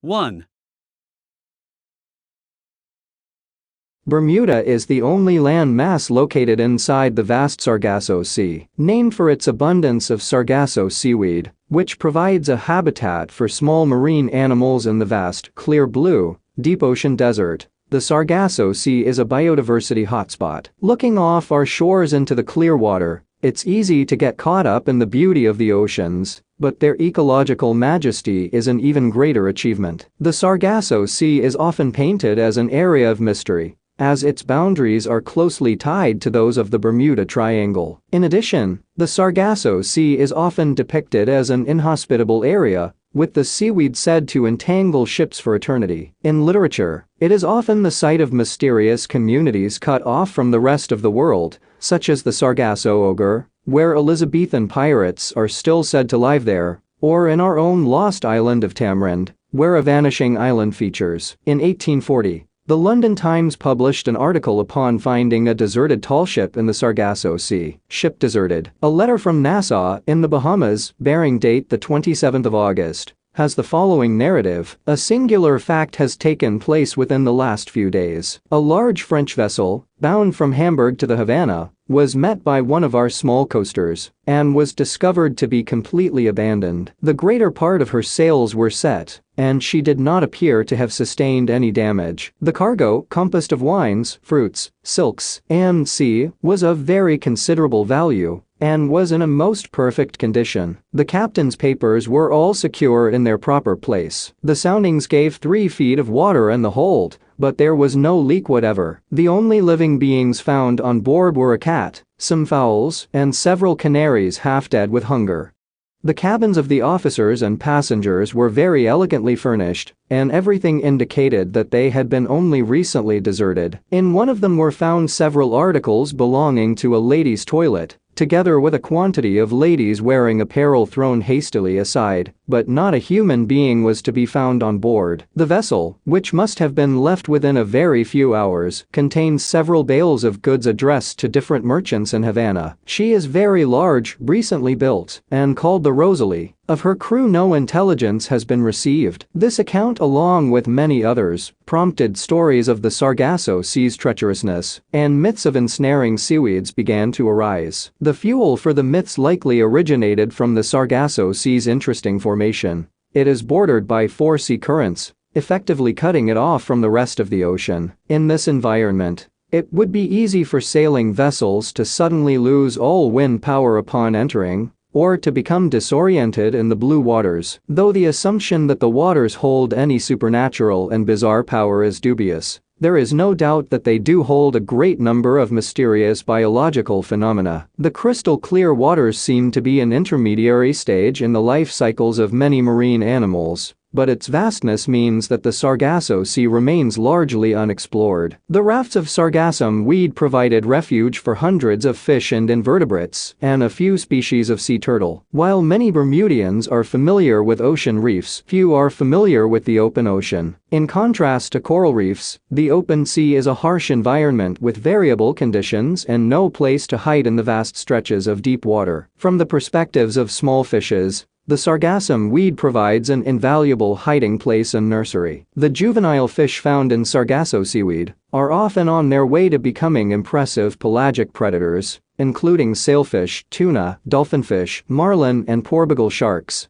1. Bermuda is the only land mass located inside the vast Sargasso Sea, named for its abundance of Sargasso seaweed, which provides a habitat for small marine animals in the vast, clear blue, deep ocean desert. The Sargasso Sea is a biodiversity hotspot. Looking off our shores into the clear water, it's easy to get caught up in the beauty of the oceans, but their ecological majesty is an even greater achievement. The Sargasso Sea is often painted as an area of mystery, as its boundaries are closely tied to those of the Bermuda Triangle. In addition, the Sargasso Sea is often depicted as an inhospitable area, with the seaweed said to entangle ships for eternity. In literature, it is often the site of mysterious communities cut off from the rest of the world, such as the Sargasso Ogre, where Elizabethan pirates are still said to live there, or in our own lost island of Tamarind, where a vanishing island features. In 1840, the London Times published an article upon finding a deserted tall ship in the Sargasso Sea. Ship deserted. A letter from Nassau in the Bahamas, bearing date the 27th of August, has the following narrative. A singular fact has taken place within the last few days. A large French vessel, bound from Hamburg to the Havana, was met by one of our small coasters and was discovered to be completely abandoned. The greater part of her sails were set, and she did not appear to have sustained any damage. The cargo, composed of wines, fruits, silks, and sea, was of very considerable value and was in a most perfect condition. The captain's papers were all secure in their proper place. The soundings gave 3 feet of water in the hold, but there was no leak whatever. The only living beings found on board were a cat, some fowls, and several canaries half dead with hunger. The cabins of the officers and passengers were very elegantly furnished, and everything indicated that they had been only recently deserted. In one of them were found several articles belonging to a ladies' toilet, together with a quantity of ladies wearing apparel thrown hastily aside, but not a human being was to be found on board. The vessel, which must have been left within a very few hours, contains several bales of goods addressed to different merchants in Havana. She is very large, recently built, and called the Rosalie. Of her crew no intelligence has been received. This account, along with many others, prompted stories of the Sargasso Sea's treacherousness, and myths of ensnaring seaweeds began to arise. The fuel for the myths likely originated from the Sargasso Sea's interesting formation. It is bordered by 4 sea currents, effectively cutting it off from the rest of the ocean. In this environment, it would be easy for sailing vessels to suddenly lose all wind power upon entering, or to become disoriented in the blue waters. Though the assumption that the waters hold any supernatural and bizarre power is dubious, there is no doubt that they do hold a great number of mysterious biological phenomena. The crystal clear waters seem to be an intermediary stage in the life cycles of many marine animals, but its vastness means that the Sargasso Sea remains largely unexplored. The rafts of sargassum weed provided refuge for hundreds of fish and invertebrates and a few species of sea turtle. While many Bermudians are familiar with ocean reefs, few are familiar with the open ocean. In contrast to coral reefs, the open sea is a harsh environment with variable conditions and no place to hide in the vast stretches of deep water. From the perspectives of small fishes, the sargassum weed provides an invaluable hiding place and nursery. The juvenile fish found in Sargasso seaweed are often on their way to becoming impressive pelagic predators, including sailfish, tuna, dolphinfish, marlin, and porbigal sharks.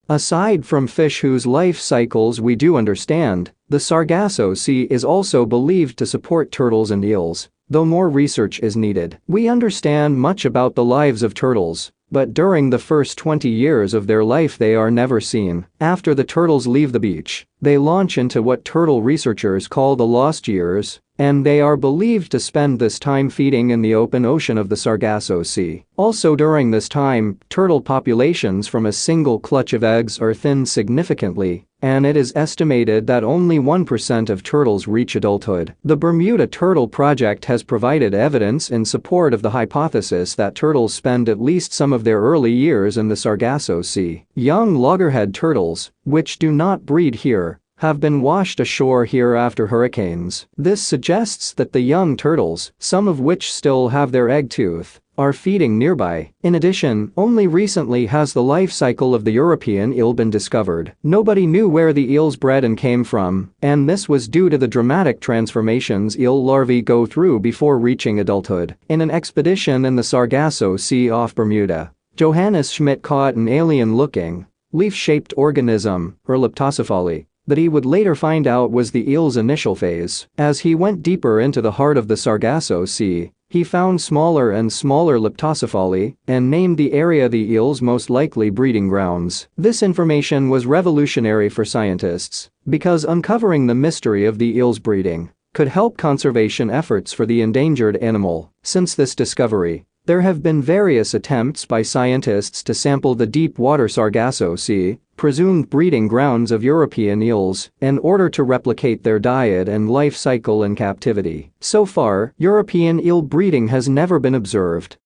Aside from fish whose life cycles we do understand, the Sargasso Sea is also believed to support turtles and eels, though more research is needed. We understand much about the lives of turtles, but during the first 20 years of their life they are never seen. After the turtles leave the beach, they launch into what turtle researchers call the lost years, and they are believed to spend this time feeding in the open ocean of the Sargasso Sea. Also during this time, turtle populations from a single clutch of eggs are thinned significantly, and it is estimated that only 1% of turtles reach adulthood. The Bermuda Turtle Project has provided evidence in support of the hypothesis that turtles spend at least some of their early years in the Sargasso Sea. Young loggerhead turtles, which do not breed here, have been washed ashore here after hurricanes. This suggests that the young turtles, some of which still have their egg tooth, are feeding nearby. In addition, only recently has the life cycle of the European eel been discovered. Nobody knew where the eels bred and came from, and this was due to the dramatic transformations eel larvae go through before reaching adulthood. In an expedition in the Sargasso Sea off Bermuda, Johannes Schmidt caught an alien-looking, leaf-shaped organism, or leptocephaly, that he would later find out was the eel's initial phase. As he went deeper into the heart of the Sargasso Sea, he found smaller and smaller leptocephaly and named the area the eel's most likely breeding grounds. This information was revolutionary for scientists because uncovering the mystery of the eel's breeding could help conservation efforts for the endangered animal. Since this discovery, there have been various attempts by scientists to sample the deep-water Sargasso Sea, presumed breeding grounds of European eels, in order to replicate their diet and life cycle in captivity. So far, European eel breeding has never been observed.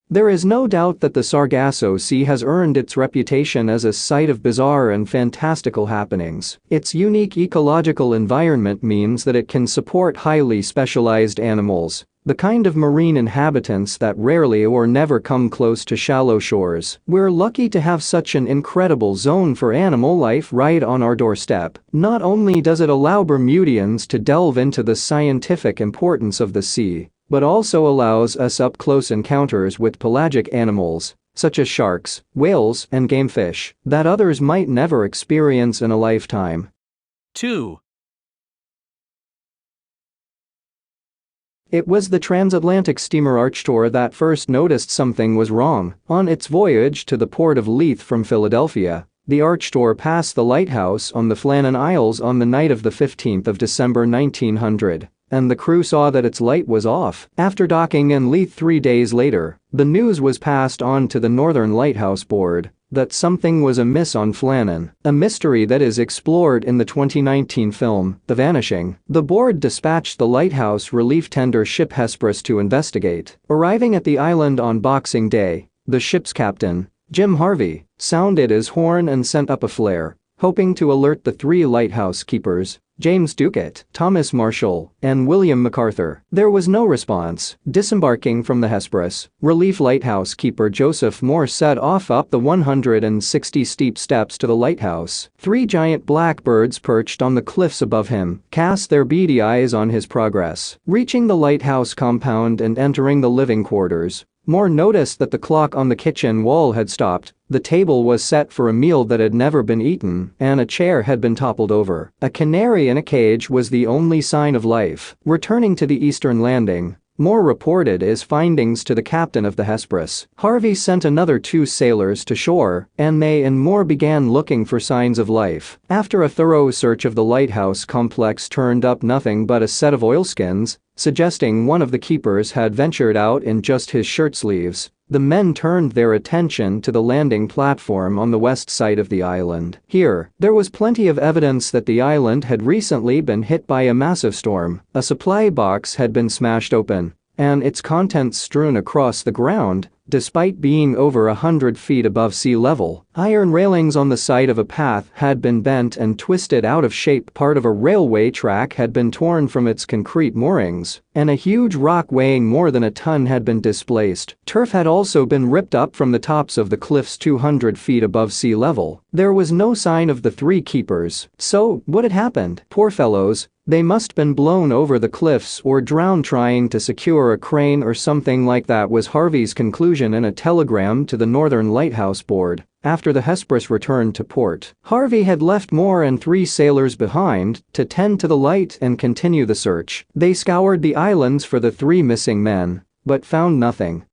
There is no doubt that the Sargasso Sea has earned its reputation as a site of bizarre and fantastical happenings. Its unique ecological environment means that it can support highly specialized animals, the kind of marine inhabitants that rarely or never come close to shallow shores. We're lucky to have such an incredible zone for animal life right on our doorstep. Not only does it allow Bermudians to delve into the scientific importance of the sea, but also allows us up-close encounters with pelagic animals, such as sharks, whales, and game fish, that others might never experience in a lifetime. 2. It was the transatlantic steamer Arctur that first noticed something was wrong. On its voyage to the port of Leith from Philadelphia, the Arctur passed the Lighthouse on the Flannan Isles on the night of the 15th of December 1900, and the crew saw that its light was off. After docking in Leith 3 days later, the news was passed on to the Northern Lighthouse Board that something was amiss on Flannan, a mystery that is explored in the 2019 film, The Vanishing. The board dispatched the lighthouse relief tender ship Hesperus to investigate. Arriving at the island on Boxing Day, the ship's captain, Jim Harvey, sounded his horn and sent up a flare, hoping to alert the 3 lighthouse keepers, James Ducat, Thomas Marshall, and William MacArthur. There was no response. Disembarking from the Hesperus, relief lighthouse keeper Joseph Moore set off up the 160 steep steps to the lighthouse. 3 giant blackbirds perched on the cliffs above him cast their beady eyes on his progress. Reaching the lighthouse compound and entering the living quarters, Moore noticed that the clock on the kitchen wall had stopped, the table was set for a meal that had never been eaten, and a chair had been toppled over. A canary in a cage was the only sign of life. Returning to the eastern landing, Moore reported his findings to the captain of the Hesperus. Harvey sent another 2 sailors to shore, and they and Moore began looking for signs of life. After a thorough search of the lighthouse complex turned up nothing but a set of oilskins, suggesting one of the keepers had ventured out in just his shirt sleeves. The men turned their attention to the landing platform on the west side of the island. Here, there was plenty of evidence that the island had recently been hit by a massive storm. A supply box had been smashed open, and its contents strewn across the ground, despite being over 100 feet above sea level. Iron railings on the side of a path had been bent and twisted out of shape. Part of a railway track had been torn from its concrete moorings, and a huge rock weighing more than a ton had been displaced. Turf had also been ripped up from the tops of the cliffs 200 feet above sea level. There was no sign of the 3 keepers. So, what had happened? Poor fellows. They must been blown over the cliffs or drowned trying to secure a crane or something like that, was Harvey's conclusion in a telegram to the Northern Lighthouse Board. After the Hesperus returned to port, Harvey had left Moore and 3 sailors behind to tend to the light and continue the search. They scoured the islands for the 3 missing men, but found nothing.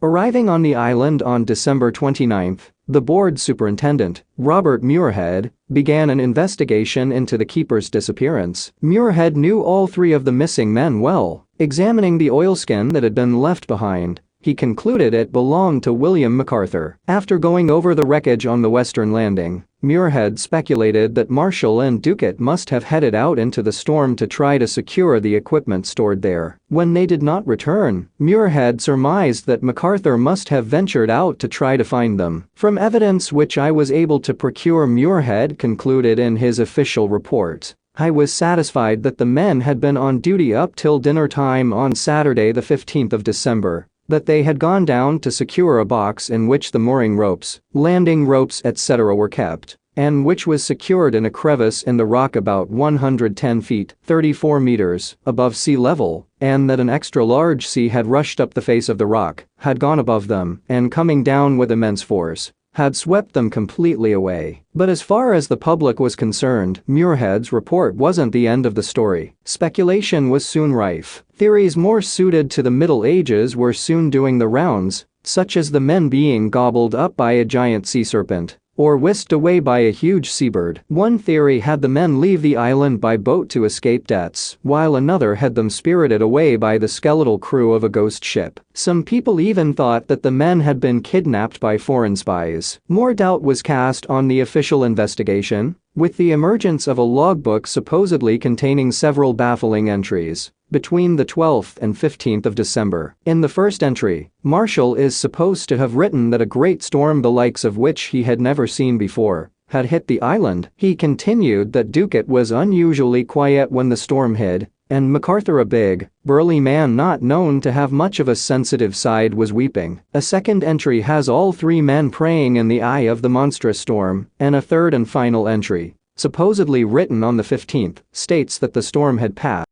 Arriving on the island on December 29, the board superintendent, Robert Muirhead, began an investigation into the keeper's disappearance. Muirhead knew all 3 of the missing men well. Examining the oilskin that had been left behind, he concluded it belonged to William MacArthur. After going over the wreckage on the western landing, Muirhead speculated that Marshall and Ducat must have headed out into the storm to try to secure the equipment stored there. When they did not return, Muirhead surmised that MacArthur must have ventured out to try to find them. From evidence which I was able to procure, Muirhead concluded in his official report I was satisfied that the men had been on duty up till dinner time on Saturday the 15th of December, that they had gone down to secure a box in which the mooring ropes, landing ropes etc. were kept, and which was secured in a crevice in the rock about 110 feet (34 meters) above sea level, and that an extra-large sea had rushed up the face of the rock, had gone above them, and coming down with immense force, had swept them completely away. But as far as the public was concerned, Muirhead's report wasn't the end of the story. Speculation was soon rife. Theories more suited to the Middle Ages were soon doing the rounds, such as the men being gobbled up by a giant sea serpent, or whisked away by a huge seabird. One theory had the men leave the island by boat to escape deaths, while another had them spirited away by the skeletal crew of a ghost ship. Some people even thought that the men had been kidnapped by foreign spies. More doubt was cast on the official investigation, with the emergence of a logbook supposedly containing several baffling entries between the 12th and 15th of December. In the first entry, Marshall is supposed to have written that a great storm the likes of which he had never seen before had hit the island. He continued that Ducat was unusually quiet when the storm hit, and MacArthur, a big, burly man not known to have much of a sensitive side, was weeping. A second entry has all three men praying in the eye of the monstrous storm, and a third and final entry, supposedly written on the 15th, states that the storm had passed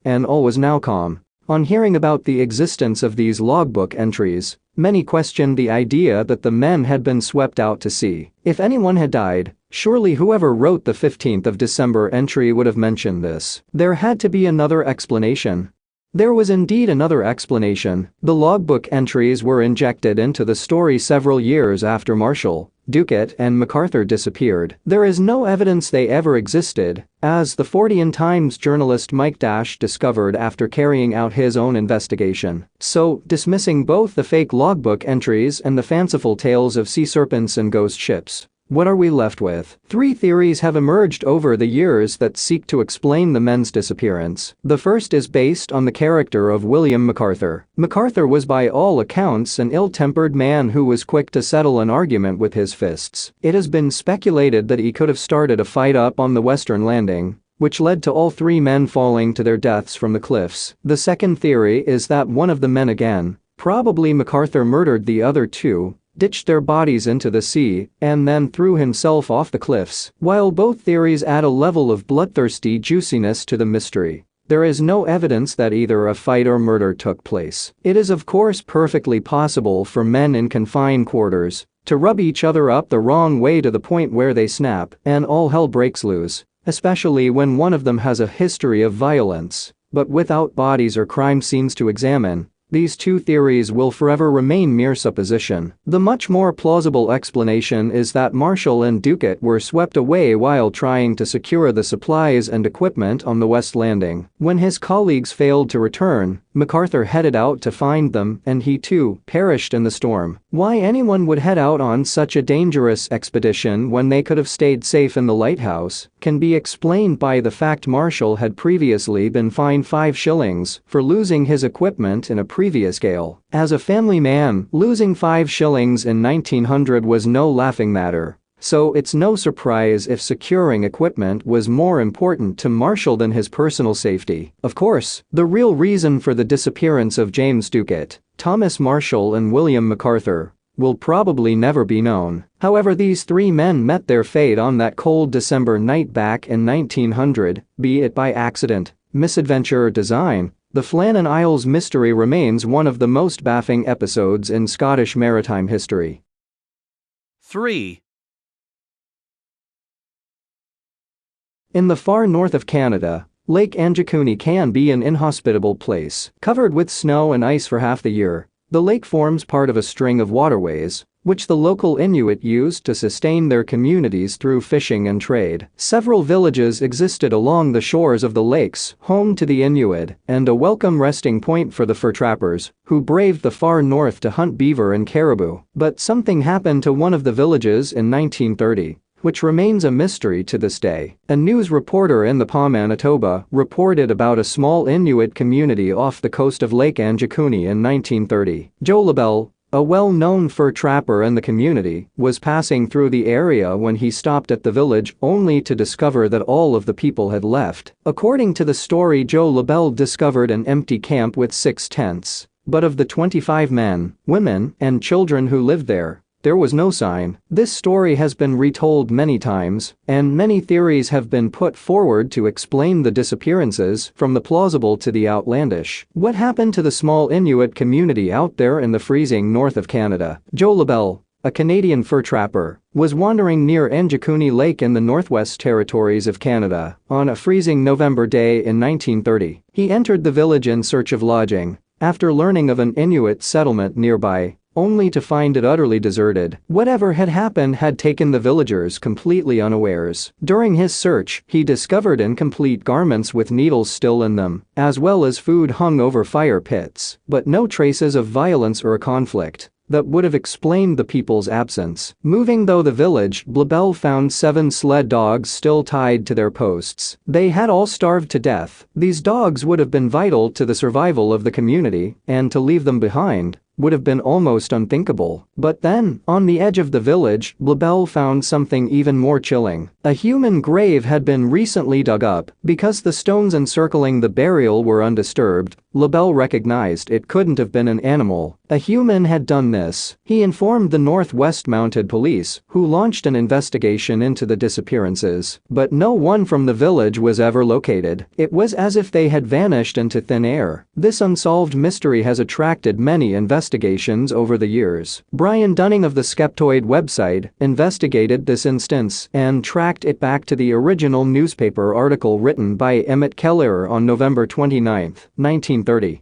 and all was now calm. On hearing about the existence of these logbook entries, many questioned the idea that the men had been swept out to sea. If anyone had died, surely whoever wrote the 15th of December entry would have mentioned this. There had to be another explanation. There was indeed another explanation. The logbook entries were injected into the story several years after Marshall, Ducat and MacArthur disappeared. There is no evidence they ever existed, as the Fortean Times journalist Mike Dash discovered after carrying out his own investigation. So, dismissing both the fake logbook entries and the fanciful tales of sea serpents and ghost ships, what are we left with? Three theories have emerged over the years that seek to explain the men's disappearance. The first is based on the character of William MacArthur. MacArthur was by all accounts an ill-tempered man who was quick to settle an argument with his fists. It has been speculated that he could have started a fight up on the western landing, which led to all three men falling to their deaths from the cliffs. The second theory is that one of the men, again, probably MacArthur, murdered the other two, ditched their bodies into the sea, and then threw himself off the cliffs. While both theories add a level of bloodthirsty juiciness to the mystery, there is no evidence that either a fight or murder took place. It is of course perfectly possible for men in confined quarters to rub each other up the wrong way to the point where they snap and all hell breaks loose, especially when one of them has a history of violence. But without bodies or crime scenes to examine, these two theories will forever remain mere supposition. The much more plausible explanation is that Marshall and Ducat were swept away while trying to secure the supplies and equipment on the West Landing. When his colleagues failed to return, MacArthur headed out to find them, and he too perished in the storm. Why anyone would head out on such a dangerous expedition when they could have stayed safe in the lighthouse can be explained by the fact Marshall had previously been fined 5 shillings for losing his equipment in a previous gale. As a family man, losing 5 shillings in 1900 was no laughing matter. So it's no surprise if securing equipment was more important to Marshall than his personal safety. Of course, the real reason for the disappearance of James Ducat, Thomas Marshall and William MacArthur will probably never be known. However, these three men met their fate on that cold December night back in 1900, be it by accident, misadventure or design. The Flannan Isles mystery remains one of the most baffling episodes in Scottish maritime history. 3. In the far north of Canada, Lake Angikuni can be an inhospitable place. Covered with snow and ice for half the year, the lake forms part of a string of waterways, which the local Inuit used to sustain their communities through fishing and trade. Several villages existed along the shores of the lakes, home to the Inuit, and a welcome resting point for the fur trappers, who braved the far north to hunt beaver and caribou. But something happened to one of the villages in 1930. Which remains a mystery to this day. A news reporter in the Pas, Manitoba, reported about a small Inuit community off the coast of Lake Anjikuni in 1930. Joe LaBelle, a well-known fur trapper in the community, was passing through the area when he stopped at the village only to discover that all of the people had left. According to the story, Joe LaBelle discovered an empty camp with 6 tents. But of the 25 men, women, and children who lived there was no sign. This story has been retold many times, and many theories have been put forward to explain the disappearances, from the plausible to the outlandish. What happened to the small Inuit community out there in the freezing north of Canada? Joe LaBelle, a Canadian fur trapper, was wandering near Angikuni Lake in the Northwest Territories of Canada on a freezing November day in 1930. He entered the village in search of lodging after learning of an Inuit settlement nearby, only to find it utterly deserted. Whatever had happened had taken the villagers completely unawares. During his search, he discovered incomplete garments with needles still in them, as well as food hung over fire pits, but no traces of violence or conflict that would have explained the people's absence. Moving though the village, LaBelle found 7 sled dogs still tied to their posts. They had all starved to death. These dogs would have been vital to the survival of the community, and to leave them behind would have been almost unthinkable. But then, on the edge of the village, LaBelle found something even more chilling. A human grave had been recently dug up. Because the stones encircling the burial were undisturbed, LaBelle recognized it couldn't have been an animal. A human had done this. He informed the Northwest Mounted Police, who launched an investigation into the disappearances, but no one from the village was ever located. It was as if they had vanished into thin air. This unsolved mystery has attracted many investigations over the years. Brian Dunning of the Skeptoid website investigated this instance and tracked it back to the original newspaper article written by Emmett Keller on November 29, 1930.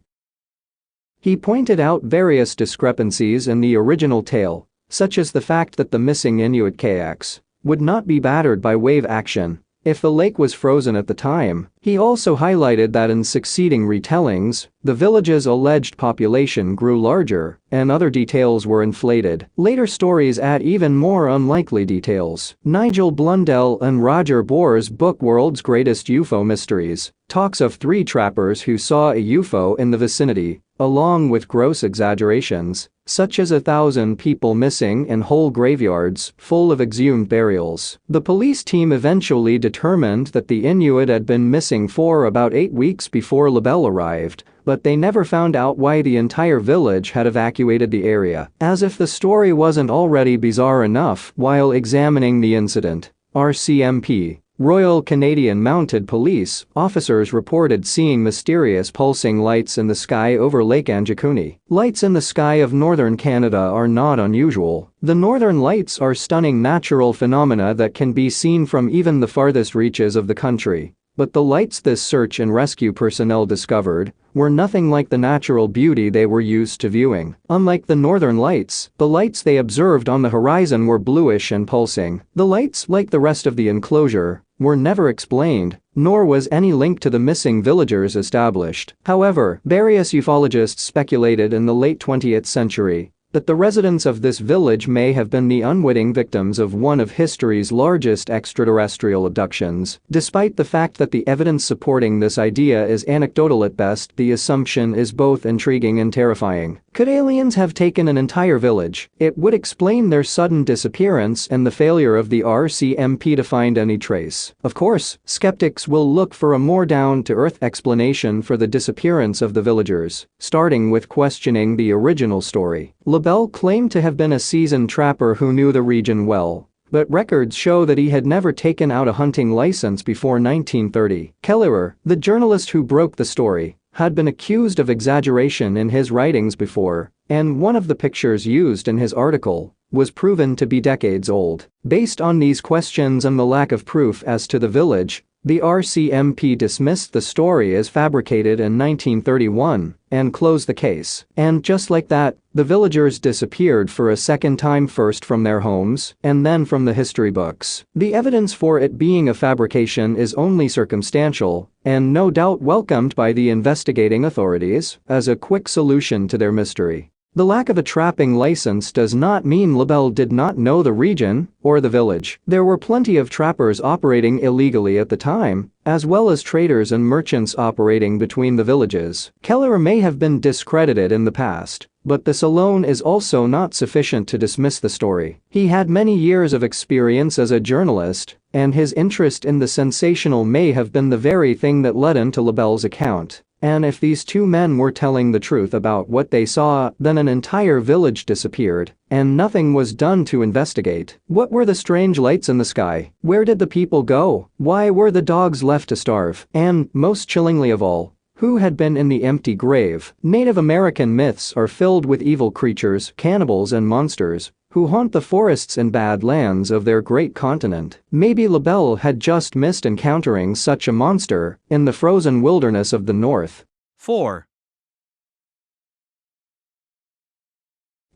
He pointed out various discrepancies in the original tale, such as the fact that the missing Inuit kayaks would not be battered by wave action if the lake was frozen at the time. He also highlighted that in succeeding retellings, the village's alleged population grew larger, and other details were inflated. Later stories add even more unlikely details. Nigel Blundell and Roger Bohr's book World's Greatest UFO Mysteries talks of 3 trappers who saw a UFO in the vicinity, along with gross exaggerations, such as 1,000 people missing and whole graveyards full of exhumed burials. The police team eventually determined that the Inuit had been missing for about 8 weeks before LaBelle arrived, but they never found out why the entire village had evacuated the area. As if the story wasn't already bizarre enough, while examining the incident, RCMP, Royal Canadian Mounted Police officers reported seeing mysterious pulsing lights in the sky over Lake Anjikuni. Lights in the sky of northern Canada are not unusual. The northern lights are stunning natural phenomena that can be seen from even the farthest reaches of the country. But the lights this search and rescue personnel discovered were nothing like the natural beauty they were used to viewing. Unlike the northern lights, the lights they observed on the horizon were bluish and pulsing. The lights, like the rest of the enclosure, were never explained, nor was any link to the missing villagers established. However, various ufologists speculated in the late 20th century that the residents of this village may have been the unwitting victims of one of history's largest extraterrestrial abductions. Despite the fact that the evidence supporting this idea is anecdotal at best, the assumption is both intriguing and terrifying. Could aliens have taken an entire village? It would explain their sudden disappearance and the failure of the RCMP to find any trace. Of course, skeptics will look for a more down-to-earth explanation for the disappearance of the villagers, starting with questioning the original story. LaBelle claimed to have been a seasoned trapper who knew the region well, but records show that he had never taken out a hunting license before 1930. Keller, the journalist who broke the story, had been accused of exaggeration in his writings before, and one of the pictures used in his article was proven to be decades old. Based on these questions and the lack of proof as to the village, the RCMP dismissed the story as fabricated in 1931 and closed the case. And just like that, the villagers disappeared for a second time, first from their homes and then from the history books. The evidence for it being a fabrication is only circumstantial and no doubt welcomed by the investigating authorities as a quick solution to their mystery. The lack of a trapping license does not mean Lebel did not know the region or the village. There were plenty of trappers operating illegally at the time, as well as traders and merchants operating between the villages. Keller may have been discredited in the past, but this alone is also not sufficient to dismiss the story. He had many years of experience as a journalist, and his interest in the sensational may have been the very thing that led him to Lebel's account. And if these two men were telling the truth about what they saw, then an entire village disappeared, and nothing was done to investigate. What were the strange lights in the sky? Where did the people go? Why were the dogs left to starve? And, most chillingly of all, who had been in the empty grave? Native American myths are filled with evil creatures, cannibals and monsters, who haunt the forests and badlands of their great continent. Maybe Lebel had just missed encountering such a monster in the frozen wilderness of the north. 4.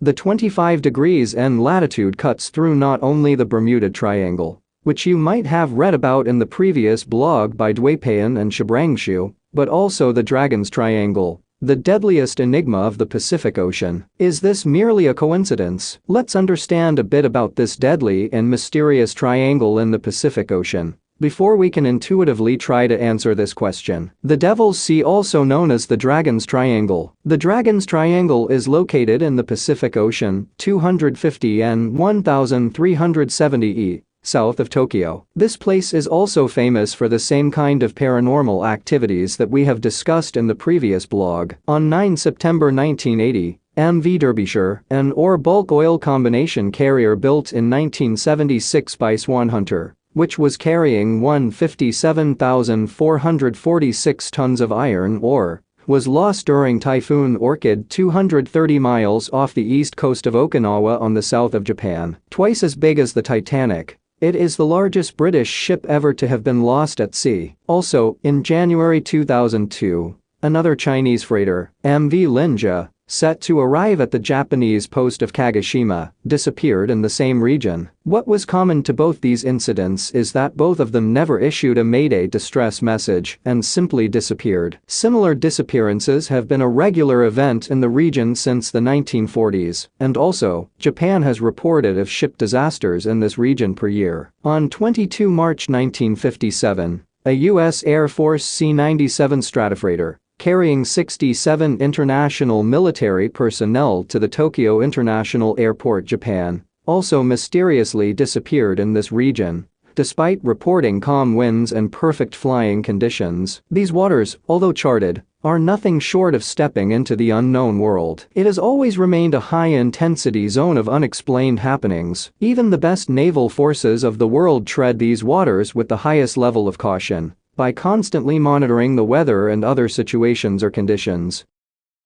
The 25 degrees N latitude cuts through not only the Bermuda Triangle, which you might have read about in the previous blog by Dwaypayan and Shabrangshu, but also the Dragon's Triangle, the deadliest enigma of the Pacific Ocean. Is this merely a coincidence? Let's understand a bit about this deadly and mysterious triangle in the Pacific Ocean before we can intuitively try to answer this question. The Devil's Sea, also known as the Dragon's Triangle. The Dragon's Triangle is located in the Pacific Ocean, 250 and 1370 e. south of Tokyo. This place is also famous for the same kind of paranormal activities that we have discussed in the previous blog. On 9 September 1980, MV Derbyshire, an ore bulk oil combination carrier built in 1976 by Swan Hunter, which was carrying 157,446 tons of iron ore, was lost during Typhoon Orchid 230 miles off the east coast of Okinawa on the south of Japan. Twice as big as the Titanic, it is the largest British ship ever to have been lost at sea. Also, in January 2002, another Chinese freighter, MV Linja, set to arrive at the Japanese post of Kagoshima, disappeared in the same region. What was common to both these incidents is that both of them never issued a Mayday distress message and simply disappeared. Similar disappearances have been a regular event in the region since the 1940s, and also, Japan has reported of ship disasters in this region per year. On 22 March 1957, a U.S. Air Force C-97 Stratofreighter, carrying 67 international military personnel to the Tokyo International Airport, Japan, also mysteriously disappeared in this region. Despite reporting calm winds and perfect flying conditions, these waters, although charted, are nothing short of stepping into the unknown world. It has always remained a high-intensity zone of unexplained happenings. Even the best naval forces of the world tread these waters with the highest level of caution, by constantly monitoring the weather and other situations or conditions.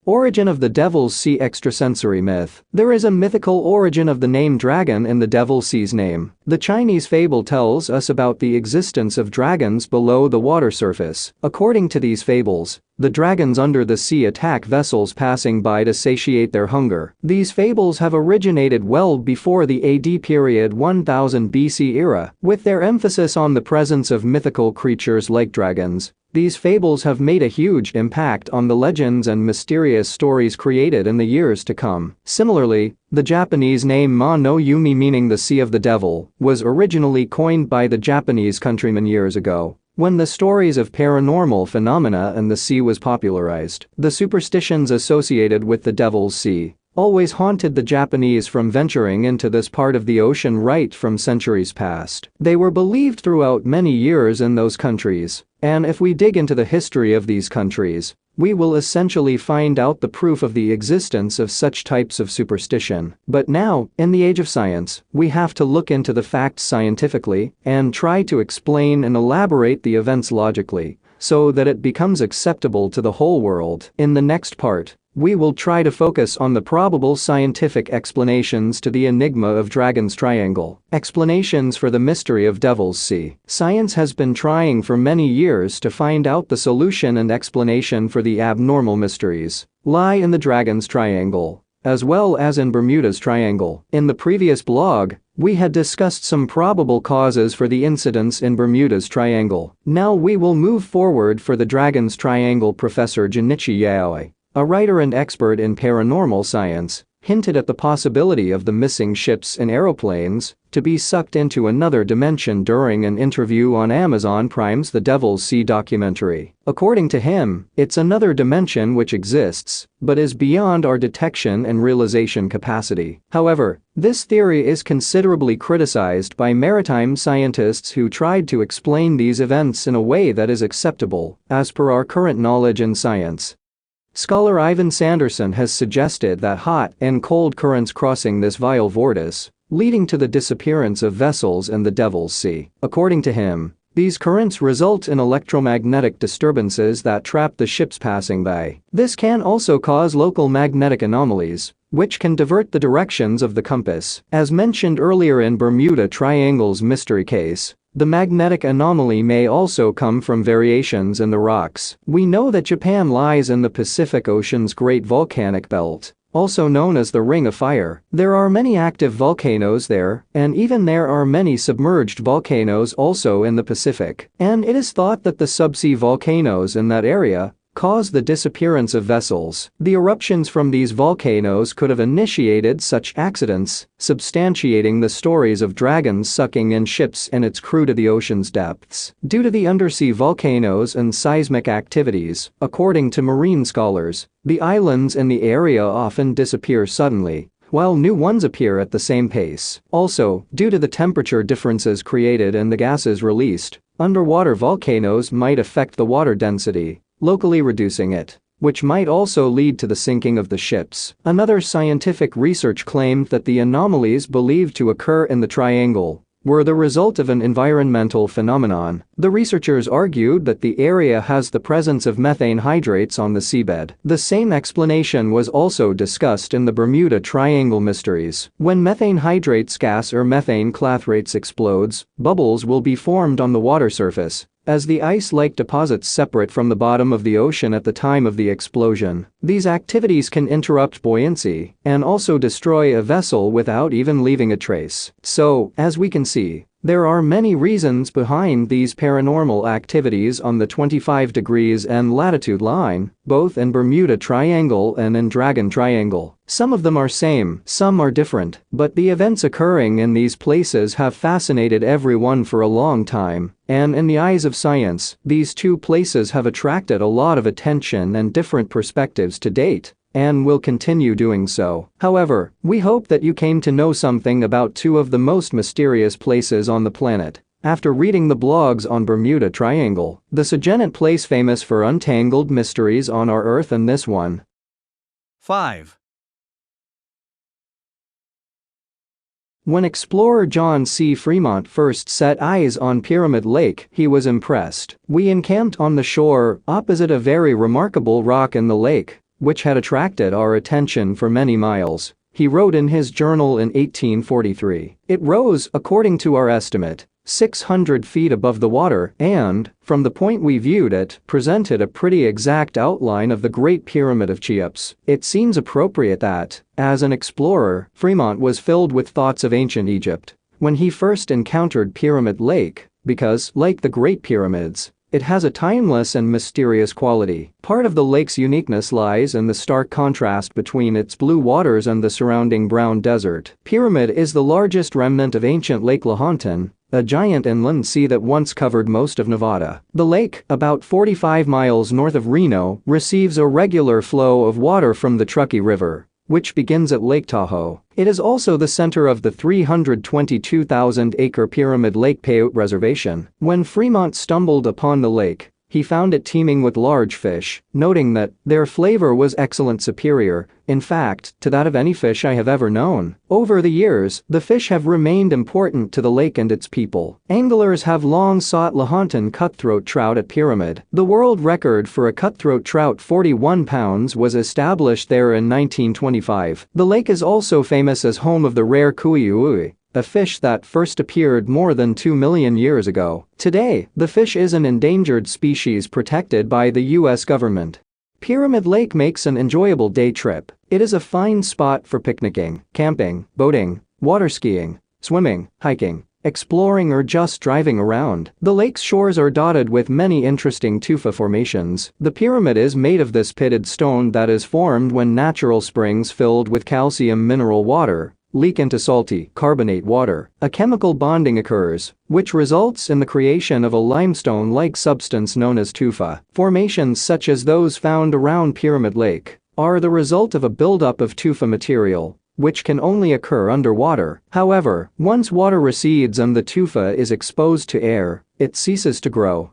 Origin of the Devil's Sea extrasensory myth. There is a mythical origin of the name dragon in the Devil's Sea's name. The Chinese fable tells us about the existence of dragons below the water surface. According to these fables, the dragons under the sea attack vessels passing by to satiate their hunger. These fables have originated well before the AD period 1000 BC era, with their emphasis on the presence of mythical creatures like dragons. These fables have made a huge impact on the legends and mysterious stories created in the years to come. Similarly, the Japanese name Ma no Yumi, meaning the Sea of the Devil, was originally coined by the Japanese countrymen years ago, when the stories of paranormal phenomena and the sea was popularized. The superstitions associated with the Devil's Sea always haunted the Japanese from venturing into this part of the ocean right from centuries past. They were believed throughout many years in those countries, and if we dig into the history of these countries, we will essentially find out the proof of the existence of such types of superstition. But now, in the age of science, we have to look into the facts scientifically and try to explain and elaborate the events logically, so that it becomes acceptable to the whole world. In the next part, we will try to focus on the probable scientific explanations to the enigma of Dragon's Triangle. Explanations for the mystery of Devil's Sea. Science has been trying for many years to find out the solution and explanation for the abnormal mysteries lie in the Dragon's Triangle, as well as in Bermuda's Triangle. In the previous blog, we had discussed some probable causes for the incidents in Bermuda's Triangle. Now we will move forward for the Dragon's Triangle. Professor Junichi Yaoi, a writer and expert in paranormal science, hinted at the possibility of the missing ships and aeroplanes to be sucked into another dimension during an interview on Amazon Prime's The Devil's Sea documentary. According to him, it's another dimension which exists, but is beyond our detection and realization capacity. However, this theory is considerably criticized by maritime scientists who tried to explain these events in a way that is acceptable, as per our current knowledge and science. Scholar Ivan Sanderson has suggested that hot and cold currents crossing this vile vortex, leading to the disappearance of vessels in the Devil's Sea. According to him, these currents result in electromagnetic disturbances that trap the ships passing by. This can also cause local magnetic anomalies, which can divert the directions of the compass. As mentioned earlier in Bermuda Triangle's mystery case, the magnetic anomaly may also come from variations in the rocks. We know that Japan lies in the Pacific Ocean's Great Volcanic Belt, also known as the Ring of Fire. There are many active volcanoes there, and even there are many submerged volcanoes also in the Pacific. And it is thought that the subsea volcanoes in that area cause the disappearance of vessels. The eruptions from these volcanoes could have initiated such accidents, substantiating the stories of dragons sucking in ships and its crew to the ocean's depths. Due to the undersea volcanoes and seismic activities, according to marine scholars, the islands in the area often disappear suddenly, while new ones appear at the same pace. Also, due to the temperature differences created and the gases released, underwater volcanoes might affect the water density, locally reducing it, which might also lead to the sinking of the ships. Another scientific research claimed that the anomalies believed to occur in the triangle were the result of an environmental phenomenon. The researchers argued that the area has the presence of methane hydrates on the seabed. The same explanation was also discussed in the Bermuda Triangle mysteries. When methane hydrates gas or methane clathrates explodes, bubbles will be formed on the water surface, as the ice-like deposits separate from the bottom of the ocean at the time of the explosion. These activities can interrupt buoyancy and also destroy a vessel without even leaving a trace. So, as we can see, there are many reasons behind these paranormal activities on the 25 degrees and latitude line, both in Bermuda Triangle and in Dragon Triangle. Some of them are same, some are different, but the events occurring in these places have fascinated everyone for a long time, and in the eyes of science, these two places have attracted a lot of attention and different perspectives to date, and will continue doing so. However, we hope that you came to know something about two of the most mysterious places on the planet. After reading the blogs on Bermuda Triangle, the Sagenant place famous for untangled mysteries on our Earth, and this one. 5. When explorer John C. Fremont first set eyes on Pyramid Lake, he was impressed. "We encamped on the shore, opposite a very remarkable rock in the lake, which had attracted our attention for many miles," he wrote in his journal in 1843. "It rose, according to our estimate, 600 feet above the water and, from the point we viewed it, presented a pretty exact outline of the Great Pyramid of Cheops. It seems appropriate that, as an explorer, Fremont was filled with thoughts of ancient Egypt when he first encountered Pyramid Lake, because, like the Great Pyramids, it has a timeless and mysterious quality. Part of the lake's uniqueness lies in the stark contrast between its blue waters and the surrounding brown desert. Pyramid is the largest remnant of ancient Lake Lahontan, a giant inland sea that once covered most of Nevada. The lake, about 45 miles north of Reno, receives a regular flow of water from the Truckee River, which begins at Lake Tahoe. It is also the center of the 322,000-acre Pyramid Lake Paiute Reservation. When Fremont stumbled upon the lake, he found it teeming with large fish, noting that their flavor was excellent, superior, in fact, to that of any fish I have ever known. Over the years, the fish have remained important to the lake and its people. Anglers have long sought Lahontan cutthroat trout at Pyramid. The world record for a cutthroat trout, 41 pounds, was established there in 1925. The lake is also famous as home of the rare kuiuui, a fish that first appeared more than 2 million years ago. Today, the fish is an endangered species protected by the U.S. government. Pyramid Lake makes an enjoyable day trip. It is a fine spot for picnicking, camping, boating, water skiing, swimming, hiking, exploring or just driving around. The lake's shores are dotted with many interesting tufa formations. The pyramid is made of this pitted stone that is formed when natural springs filled with calcium mineral water leak into salty, carbonate water. A chemical bonding occurs, which results in the creation of a limestone-like substance known as tufa. Formations such as those found around Pyramid Lake are the result of a buildup of tufa material, which can only occur underwater. However, once water recedes and the tufa is exposed to air, it ceases to grow.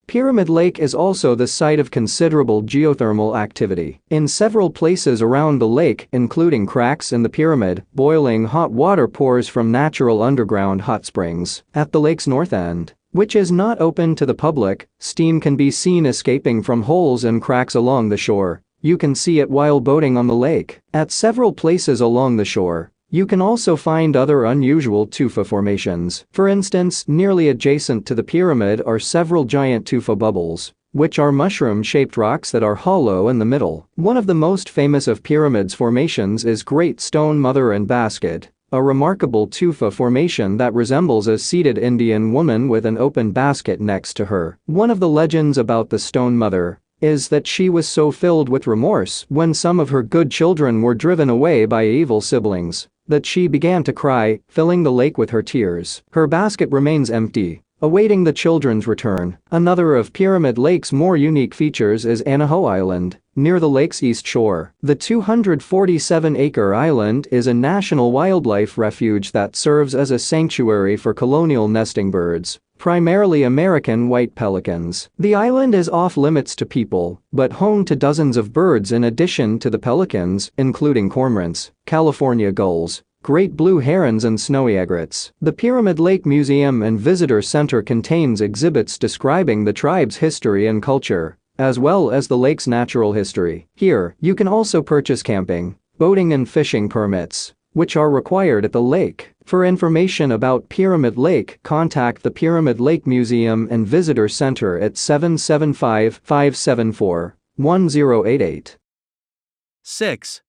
Pyramid Lake is also the site of considerable geothermal activity. In several places around the lake, including cracks in the pyramid, boiling hot water pours from natural underground hot springs. At the lake's north end, which is not open to the public, steam can be seen escaping from holes and cracks along the shore. You can see it while boating on the lake. At several places along the shore, you can also find other unusual tufa formations. For instance, nearly adjacent to the pyramid are several giant tufa bubbles, which are mushroom-shaped rocks that are hollow in the middle. One of the most famous of pyramid's formations is Great Stone Mother and Basket, a remarkable tufa formation that resembles a seated Indian woman with an open basket next to her. One of the legends about the Stone Mother is that she was so filled with remorse when some of her good children were driven away by evil siblings that she began to cry, filling the lake with her tears. Her basket remains empty, awaiting the children's return. Another of Pyramid Lake's more unique features is Anaho Island, near the lake's east shore. The 247-acre island is a national wildlife refuge that serves as a sanctuary for colonial nesting birds, primarily American white pelicans. The island is off-limits to people, but home to dozens of birds in addition to the pelicans, including cormorants, California gulls, great blue herons and snowy egrets. The Pyramid Lake Museum and Visitor Center contains exhibits describing the tribe's history and culture, as well as the lake's natural history. Here, you can also purchase camping, boating and fishing permits, which are required at the lake. For information about Pyramid Lake, contact the Pyramid Lake Museum and Visitor Center at 775-574-1088. 6.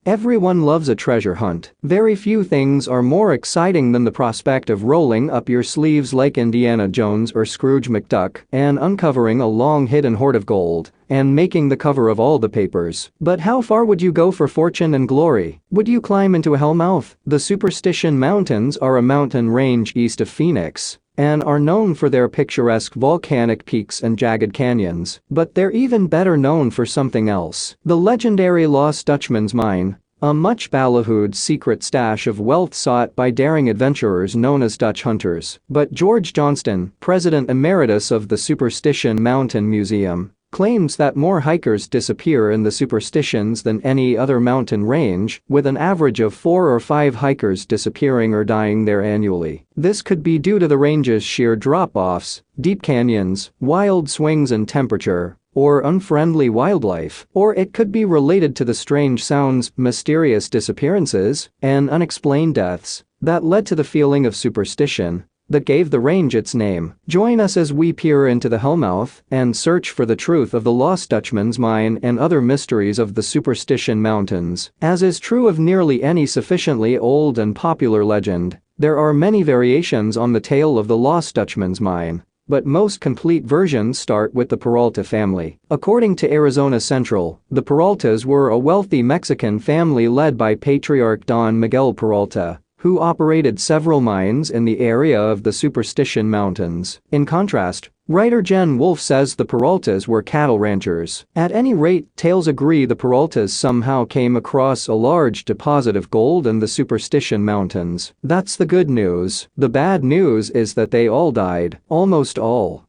Everyone loves a treasure hunt. Very few things are more exciting than the prospect of rolling up your sleeves like Indiana Jones or Scrooge McDuck and uncovering a long-hidden hoard of gold and making the cover of all the papers. But how far would you go for fortune and glory? Would you climb into a hellmouth? The Superstition Mountains are a mountain range east of Phoenix and are known for their picturesque volcanic peaks and jagged canyons. But they're even better known for something else. The legendary Lost Dutchman's Mine, a much ballyhooed secret stash of wealth sought by daring adventurers known as Dutch hunters. But George Johnston, president emeritus of the Superstition Mountain Museum, claims that more hikers disappear in the Superstitions than any other mountain range, with an average of 4 or 5 hikers disappearing or dying there annually. This could be due to the range's sheer drop-offs, deep canyons, wild swings in temperature, or unfriendly wildlife. Or it could be related to the strange sounds, mysterious disappearances, and unexplained deaths that led to the feeling of superstition that gave the range its name. Join us as we peer into the hellmouth and search for the truth of the Lost Dutchman's Mine and other mysteries of the Superstition Mountains. As is true of nearly any sufficiently old and popular legend, there are many variations on the tale of the Lost Dutchman's Mine, but most complete versions start with the Peralta family. According to Arizona Central, the Peraltas were a wealthy Mexican family led by patriarch Don Miguel Peralta, who operated several mines in the area of the Superstition Mountains. In contrast, writer Jen Wolfe says the Peraltas were cattle ranchers. At any rate, tales agree the Peraltas somehow came across a large deposit of gold in the Superstition Mountains. That's the good news. The bad news is that they all died. Almost all.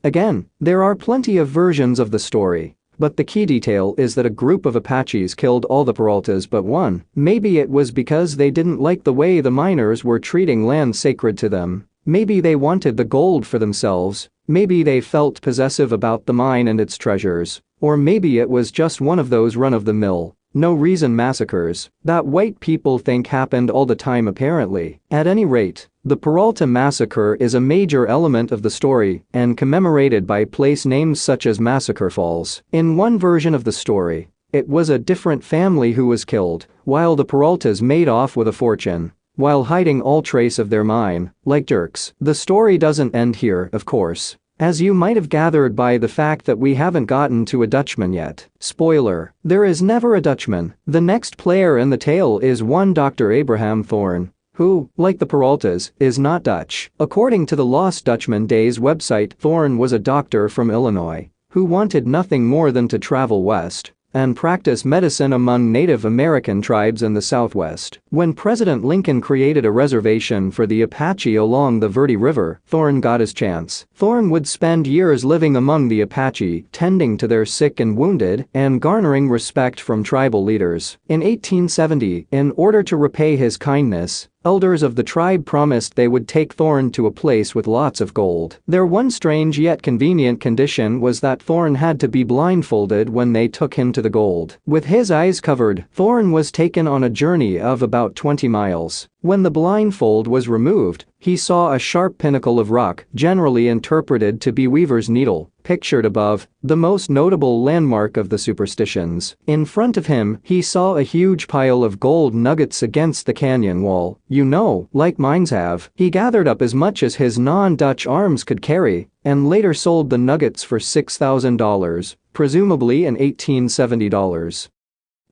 Again, there are plenty of versions of the story, but the key detail is that a group of Apaches killed all the Peraltas but one. Maybe it was because they didn't like the way the miners were treating land sacred to them. Maybe they wanted the gold for themselves. Maybe they felt possessive about the mine and its treasures. Or maybe it was just one of those run-of-the-mill, no-reason massacres that white people think happened all the time apparently. At any rate, the Peralta massacre is a major element of the story and commemorated by place names such as Massacre Falls. In one version of the story, it was a different family who was killed, while the Peraltas made off with a fortune, while hiding all trace of their mine, like jerks. The story doesn't end here, of course, as you might have gathered by the fact that we haven't gotten to a Dutchman yet. Spoiler, there is never a Dutchman. The next player in the tale is one Dr. Abraham Thorne, who, like the Peraltas, is not Dutch. According to the Lost Dutchman Days website, Thorne was a doctor from Illinois who wanted nothing more than to travel west and practice medicine among Native American tribes in the Southwest. When President Lincoln created a reservation for the Apache along the Verde River, Thorne got his chance. Thorne would spend years living among the Apache, tending to their sick and wounded, and garnering respect from tribal leaders. In 1870, in order to repay his kindness, elders of the tribe promised they would take Thorne to a place with lots of gold. Their one strange yet convenient condition was that Thorne had to be blindfolded when they took him to the gold. With his eyes covered, Thorne was taken on a journey of about 20 miles. When the blindfold was removed, he saw a sharp pinnacle of rock, generally interpreted to be Weaver's Needle, pictured above, the most notable landmark of the superstitions. In front of him, he saw a huge pile of gold nuggets against the canyon wall. You know, like mines have. He gathered up as much as his non-Dutch arms could carry, and later sold the nuggets for $6,000, presumably in 1870 dollars.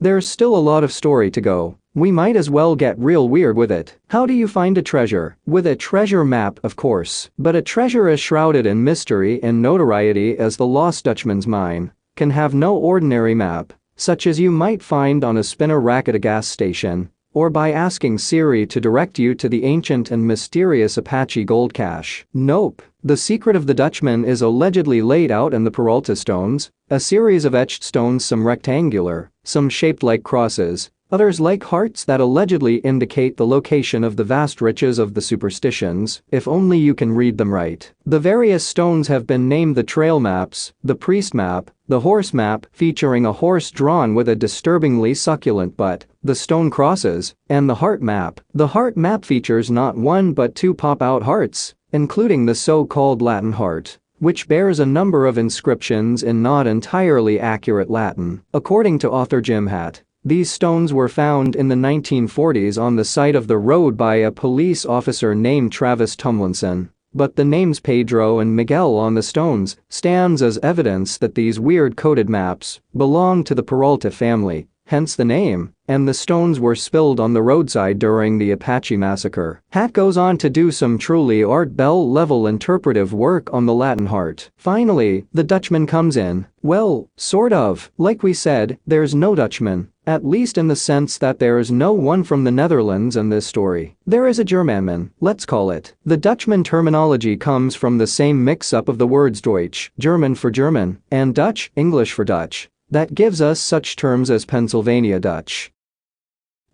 There's still a lot of story to go. We might as well get real weird with it. How do you find a treasure? With a treasure map, of course. But a treasure as shrouded in mystery and notoriety as the Lost Dutchman's mine can have no ordinary map, such as you might find on a spinner rack at a gas station, or by asking Siri to direct you to the ancient and mysterious Apache gold cache. Nope. The secret of the Dutchman is allegedly laid out in the Peralta stones, a series of etched stones, some rectangular, some shaped like crosses, others like hearts, that allegedly indicate the location of the vast riches of the superstitions, if only you can read them right. The various stones have been named the trail maps, the priest map, the horse map, featuring a horse drawn with a disturbingly succulent butt, the stone crosses, and the heart map. The heart map features not one but two pop-out hearts, including the so-called Latin heart, which bears a number of inscriptions in not entirely accurate Latin. According to author Jim Hatt, these stones were found in the 1940s on the side of the road by a police officer named Travis Tumlinson, but the names Pedro and Miguel on the stones stands as evidence that these weird coded maps belong to the Peralta family, hence the name, and the stones were spilled on the roadside during the Apache massacre. Hatt goes on to do some truly Art Bell-level interpretive work on the Latin heart. Finally, the Dutchman comes in. Well, sort of. Like we said, there's no Dutchman, at least in the sense that there is no one from the Netherlands in this story. There is a Germanman, let's call it. The Dutchman terminology comes from the same mix-up of the words Deutsch, German for German, and Dutch, English for Dutch, that gives us such terms as Pennsylvania Dutch.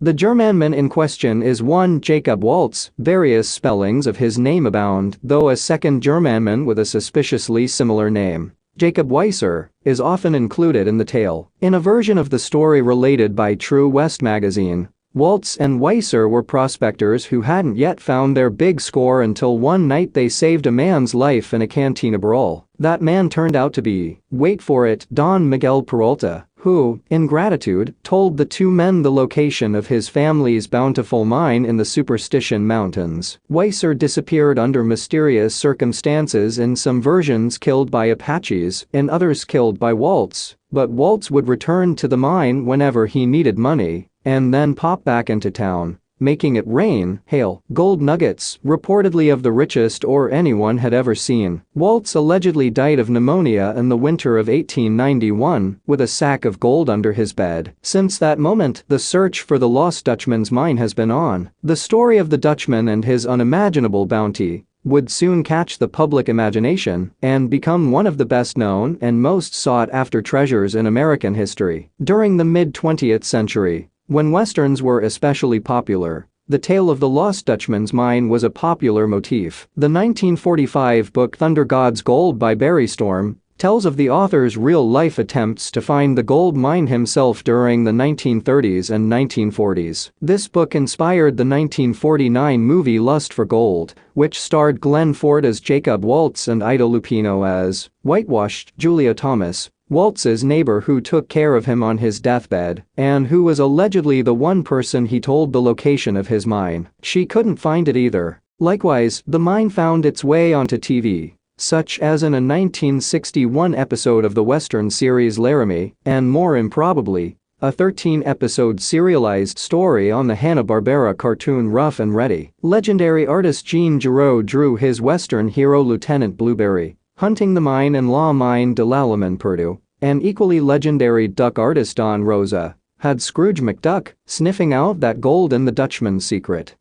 The Germanman in question is one Jacob Waltz. Various spellings of his name abound, though a second Germanman with a suspiciously similar name, Jacob Weiser, is often included in the tale. In a version of the story related by True West magazine, Waltz and Weiser were prospectors who hadn't yet found their big score until one night they saved a man's life in a cantina brawl. That man turned out to be, wait for it, Don Miguel Peralta, who, in gratitude, told the two men the location of his family's bountiful mine in the Superstition Mountains. Weiser disappeared under mysterious circumstances, in some versions killed by Apaches, in others killed by Waltz, but Waltz would return to the mine whenever he needed money, and then pop back into town, making it rain, hail, gold nuggets, reportedly of the richest or anyone had ever seen. Waltz allegedly died of pneumonia in the winter of 1891, with a sack of gold under his bed. Since that moment, the search for the Lost Dutchman's mine has been on. The story of the Dutchman and his unimaginable bounty would soon catch the public imagination and become one of the best-known and most sought-after treasures in American history. During the mid-20th century, when Westerns were especially popular, the tale of the Lost Dutchman's mine was a popular motif. The 1945 book Thunder God's Gold by Barry Storm tells of the author's real-life attempts to find the gold mine himself during the 1930s and 1940s. This book inspired the 1949 movie Lust for Gold, which starred Glenn Ford as Jacob Waltz and Ida Lupino as whitewashed Julia Thomas, Waltz's neighbor who took care of him on his deathbed, and who was allegedly the one person he told the location of his mine. She couldn't find it either. Likewise, the mine found its way onto TV, such as in a 1961 episode of the Western series Laramie, and more improbably, a 13-episode serialized story on the Hanna-Barbera cartoon Rough and Ready. Legendary artist Jean Giraud drew his Western hero Lieutenant Blueberry, hunting the mine in La Mine de l'Allemand, Purdue, and equally legendary duck artist Don Rosa had Scrooge McDuck sniffing out that gold in the Dutchman's secret.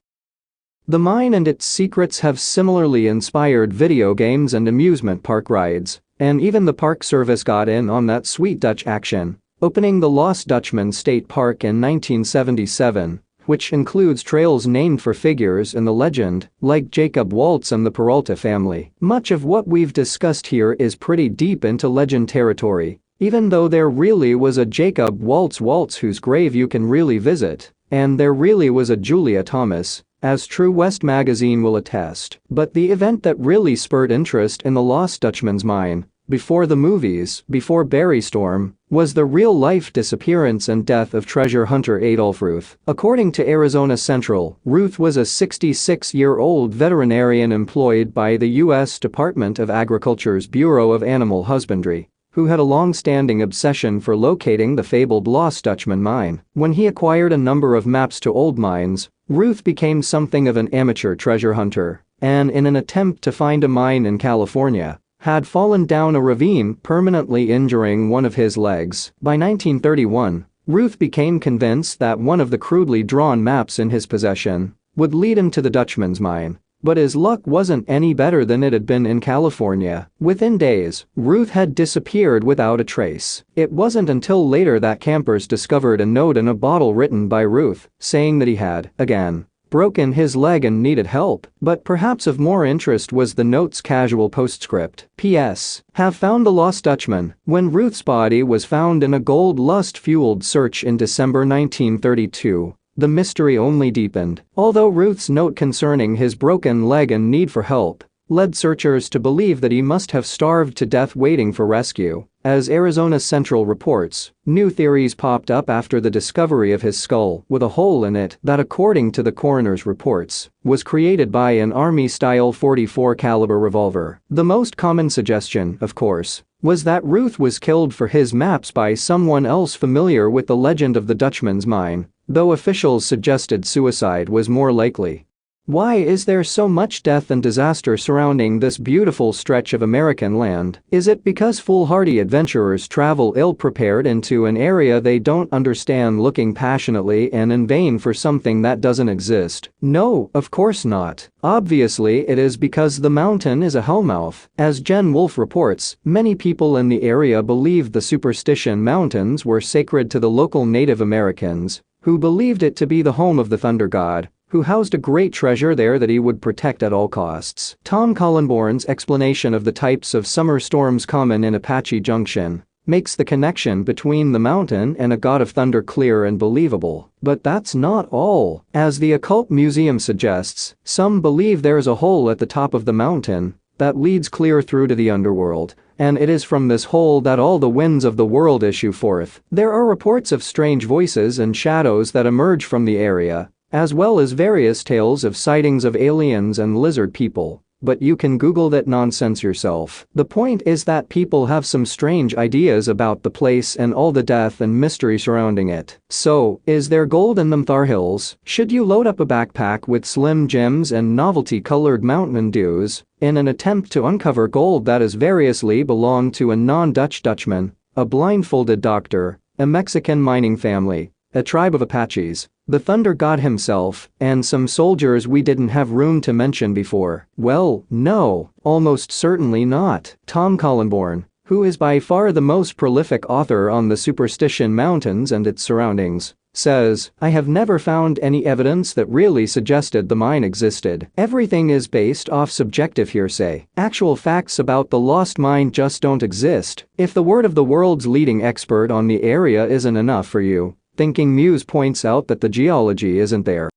The mine and its secrets have similarly inspired video games and amusement park rides, and even the Park Service got in on that sweet Dutch action, opening the Lost Dutchman State Park in 1977, which includes trails named for figures in the legend, like Jacob Waltz and the Peralta family. Much of what we've discussed here is pretty deep into legend territory, even though there really was a Jacob Waltz whose grave you can really visit, and there really was a Julia Thomas, as True West magazine will attest. But the event that really spurred interest in the Lost Dutchman's mine, before the movies, before Barry Storm, was the real-life disappearance and death of treasure hunter Adolph Ruth. According to Arizona Central, Ruth was a 66-year-old veterinarian employed by the U.S. Department of Agriculture's Bureau of Animal Husbandry, who had a long-standing obsession for locating the fabled Lost Dutchman mine. When he acquired a number of maps to old mines, Ruth became something of an amateur treasure hunter, and in an attempt to find a mine in California, had fallen down a ravine, permanently injuring one of his legs. By 1931, Ruth became convinced that one of the crudely drawn maps in his possession would lead him to the Dutchman's mine. But his luck wasn't any better than it had been in California. Within days, Ruth had disappeared without a trace. It wasn't until later that campers discovered a note in a bottle written by Ruth, saying that he had, again, broken his leg and needed help. But perhaps of more interest was the note's casual postscript. P.S. Have found the Lost Dutchman. When Ruth's body was found in a gold lust-fueled search in December 1932, the mystery only deepened. Although Ruth's note concerning his broken leg and need for help led searchers to believe that he must have starved to death waiting for rescue, as Arizona Central reports, new theories popped up after the discovery of his skull with a hole in it that, according to the coroner's reports, was created by an Army-style .44 caliber revolver. The most common suggestion, of course, was that Ruth was killed for his maps by someone else familiar with the legend of the Dutchman's mine, though officials suggested suicide was more likely. Why is there so much death and disaster surrounding this beautiful stretch of American land? Is it because foolhardy adventurers travel ill-prepared into an area they don't understand, looking passionately and in vain for something that doesn't exist? No, of course not. Obviously it is because the mountain is a hellmouth. As Jen Wolfe reports, many people in the area believed the Superstition Mountains were sacred to the local Native Americans, who believed it to be the home of the Thunder God, who housed a great treasure there that he would protect at all costs. Tom Collenborn's explanation of the types of summer storms common in Apache Junction makes the connection between the mountain and a god of thunder clear and believable. But that's not all. As the Occult Museum suggests, some believe there's a hole at the top of the mountain that leads clear through to the underworld, and it is from this hole that all the winds of the world issue forth. There are reports of strange voices and shadows that emerge from the area, as well as various tales of sightings of aliens and lizard people, but you can Google that nonsense yourself. The point is that people have some strange ideas about the place and all the death and mystery surrounding it. So, is there gold in them Thar Hills? Should you load up a backpack with Slim Jims and novelty-colored Mountain Dews in an attempt to uncover gold that has variously belonged to a non-Dutch Dutchman, a blindfolded doctor, a Mexican mining family, a tribe of Apaches, the Thunder God himself, and some soldiers we didn't have room to mention before? Well, no, almost certainly not. Tom Collenborn, who is by far the most prolific author on the Superstition Mountains and its surroundings, says, "I have never found any evidence that really suggested the mine existed. Everything is based off subjective hearsay. Actual facts about the lost mine just don't exist. If the word of the world's leading expert on the area isn't enough for you, Thinking Muse points out that the geology isn't there.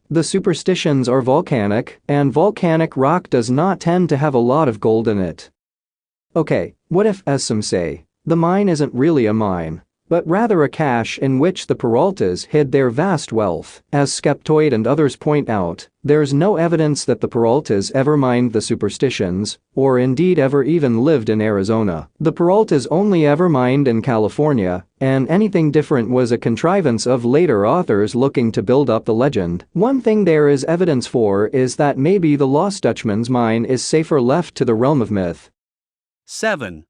The superstitions are volcanic, and volcanic rock does not tend to have a lot of gold in it. Okay, what if, as some say, the mine isn't really a mine, but rather a cache in which the Peraltas hid their vast wealth? As Skeptoid and others point out, there's no evidence that the Peraltas ever mined the Superstitions, or indeed ever even lived in Arizona. The Peraltas only ever mined in California, and anything different was a contrivance of later authors looking to build up the legend. One thing there is evidence for is that maybe the Lost Dutchman's mine is safer left to the realm of myth. 7.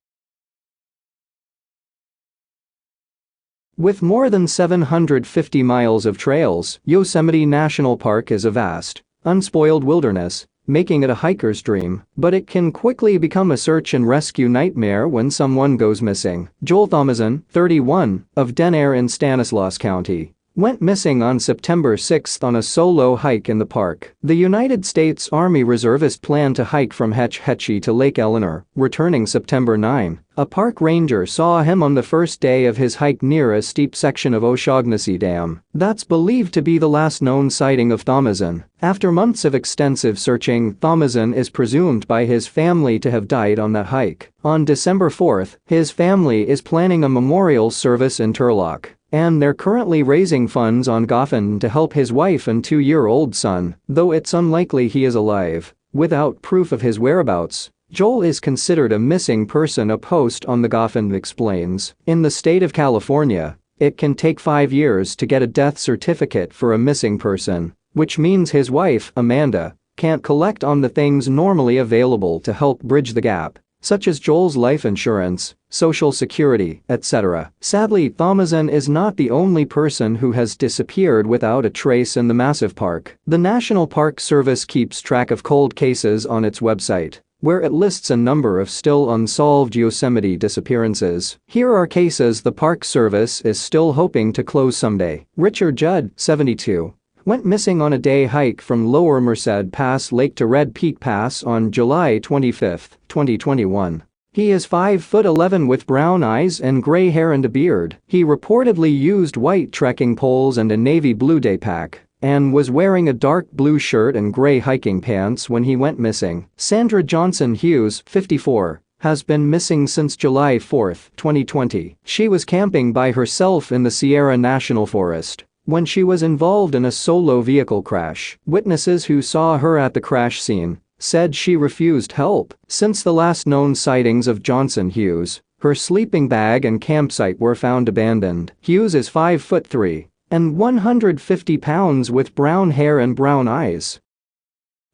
With more than 750 miles of trails, Yosemite National Park is a vast, unspoiled wilderness, making it a hiker's dream, but it can quickly become a search and rescue nightmare when someone goes missing. Joel Thomason, 31, of Den Air in Stanislaus County, went missing on September 6 on a solo hike in the park. The United States Army reservist planned to hike from Hetch Hetchy to Lake Eleanor, returning September 9. A park ranger saw him on the first day of his hike near a steep section of O'Shaughnessy Dam. That's believed to be the last known sighting of Thomason. After months of extensive searching, Thomason is presumed by his family to have died on that hike. On December 4, his family is planning a memorial service in Turlock, and they're currently raising funds on Goffin to help his wife and 2-year-old son, though it's unlikely he is alive. Without proof of his whereabouts, Joel is considered a missing person, a post on the Goffin explains. In the state of California, it can take 5 years to get a death certificate for a missing person, which means his wife, Amanda, can't collect on the things normally available to help bridge the gap, such as Joel's life insurance, Social Security, etc. Sadly, Thomason is not the only person who has disappeared without a trace in the massive park. The National Park Service keeps track of cold cases on its website, where it lists a number of still unsolved Yosemite disappearances. Here are cases the Park Service is still hoping to close someday. Richard Judd, 72, went missing on a day hike from Lower Merced Pass Lake to Red Peak Pass on July 25, 2021. He is 5'11" with brown eyes and gray hair and a beard. He reportedly used white trekking poles and a navy blue day pack, and was wearing a dark blue shirt and gray hiking pants when he went missing. Sandra Johnson Hughes, 54, has been missing since July 4, 2020. She was camping by herself in the Sierra National Forest when she was involved in a solo vehicle crash. Witnesses who saw her at the crash scene said she refused help. Since the last known sightings of Johnson Hughes, her sleeping bag and campsite were found abandoned. Hughes is 5'3" and 150 pounds with brown hair and brown eyes.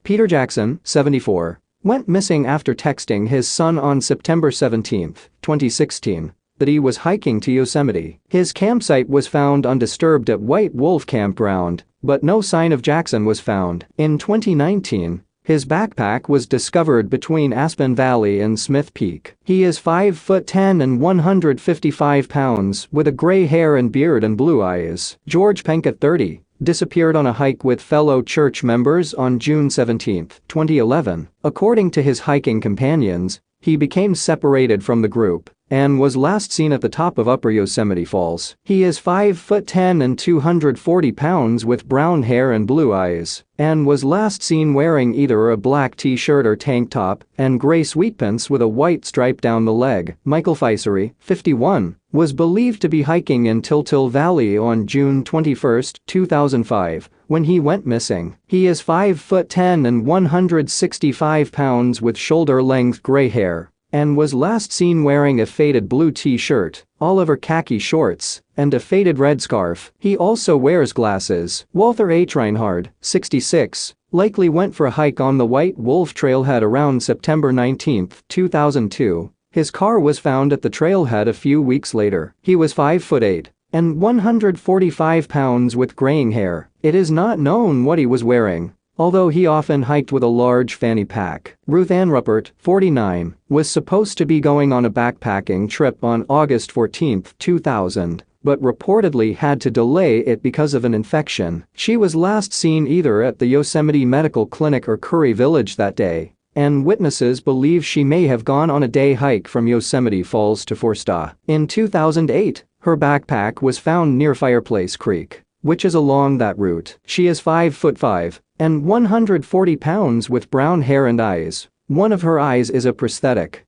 Peter Jackson, 74, went missing after texting his son on September 17, 2016, that he was hiking to Yosemite. His campsite was found undisturbed at White Wolf Campground, but no sign of Jackson was found. In 2019, his backpack was discovered between Aspen Valley and Smith Peak. He is 5'10" and 155 pounds with a gray hair and beard and blue eyes. George Penkett, 30, disappeared on a hike with fellow church members on June 17, 2011. According to his hiking companions, he became separated from the group and was last seen at the top of Upper Yosemite Falls. He is 5'10" and 240 pounds with brown hair and blue eyes, and was last seen wearing either a black t-shirt or tank top and gray sweatpants with a white stripe down the leg. Michael Fisery, 51, was believed to be hiking in Tiltil Valley on June 21, 2005, when he went missing. He is 5'10" and 165 pounds with shoulder-length gray hair, and was last seen wearing a faded blue t-shirt, Oliver khaki shorts, and a faded red scarf. He also wears glasses. Walter H. Reinhard, 66, likely went for a hike on the White Wolf Trailhead around September 19, 2002. His car was found at the trailhead a few weeks later. He was 5'8" and 145 pounds with graying hair. It is not known what he was wearing, although he often hiked with a large fanny pack. Ruth Ann Ruppert, 49, was supposed to be going on a backpacking trip on August 14, 2000, but reportedly had to delay it because of an infection. She was last seen either at the Yosemite Medical Clinic or Curry Village that day, and witnesses believe she may have gone on a day hike from Yosemite Falls to Forsta. In 2008, her backpack was found near Fireplace Creek, which is along that route. She is 5'5" and 140 pounds with brown hair and eyes. One of her eyes is a prosthetic.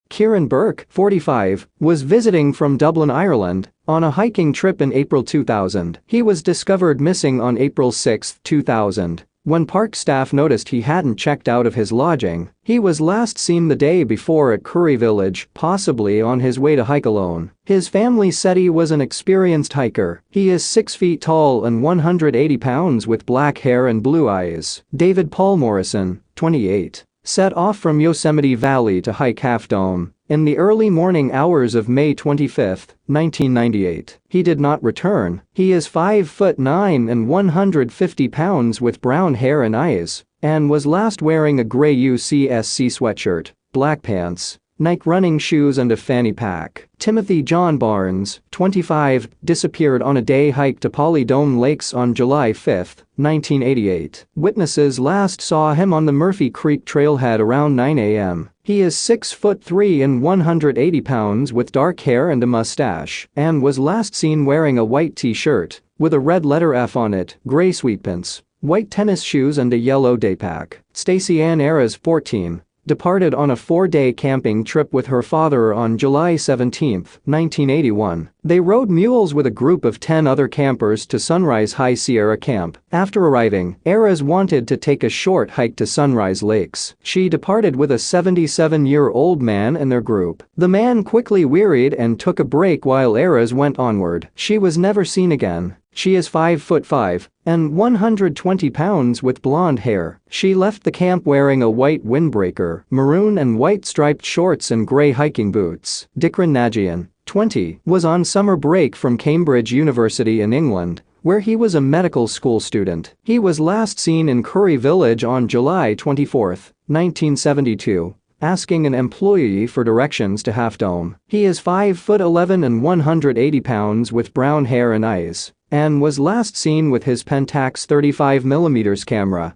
Kieran Burke, 45, was visiting from Dublin, Ireland, on a hiking trip in April 2000. He was discovered missing on April 6, 2000. When park staff noticed he hadn't checked out of his lodging. He was last seen the day before at Curry Village, possibly on his way to hike alone. His family said he was an experienced hiker. He is 6 feet tall and 180 pounds with black hair and blue eyes. David Paul Morrison, 28, set off from Yosemite Valley to hike Half Dome in the early morning hours of May 25, 1998. He did not return. He is 5'9" and 150 pounds with brown hair and eyes, and was last wearing a gray UCSC sweatshirt, black pants, Nike running shoes and a fanny pack. Timothy John Barnes, 25, disappeared on a day hike to Polydome Lakes on July 5, 1988. Witnesses last saw him on the Murphy Creek trailhead around 9 a.m. He is 6'3" and 180 pounds with dark hair and a mustache, and was last seen wearing a white t-shirt with a red letter F on it, gray sweatpants, white tennis shoes and a yellow daypack. Stacey Ann Ayres, 14, departed on a 4-day camping trip with her father on July 17, 1981. They rode mules with a group of 10 other campers to Sunrise High Sierra Camp. After arriving, Ayres wanted to take a short hike to Sunrise Lakes. She departed with a 77-year-old man in their group. The man quickly wearied and took a break while Ayres went onward. She was never seen again. She is 5'5" and 120 pounds with blonde hair. She left the camp wearing a white windbreaker, maroon and white striped shorts and gray hiking boots. Dikran Nagian, 20, was on summer break from Cambridge University in England, where he was a medical school student. He was last seen in Curry Village on July 24, 1972. Asking an employee for directions to Half Dome. He is 5'11" and 180 pounds with brown hair and eyes, and was last seen with his Pentax 35mm camera.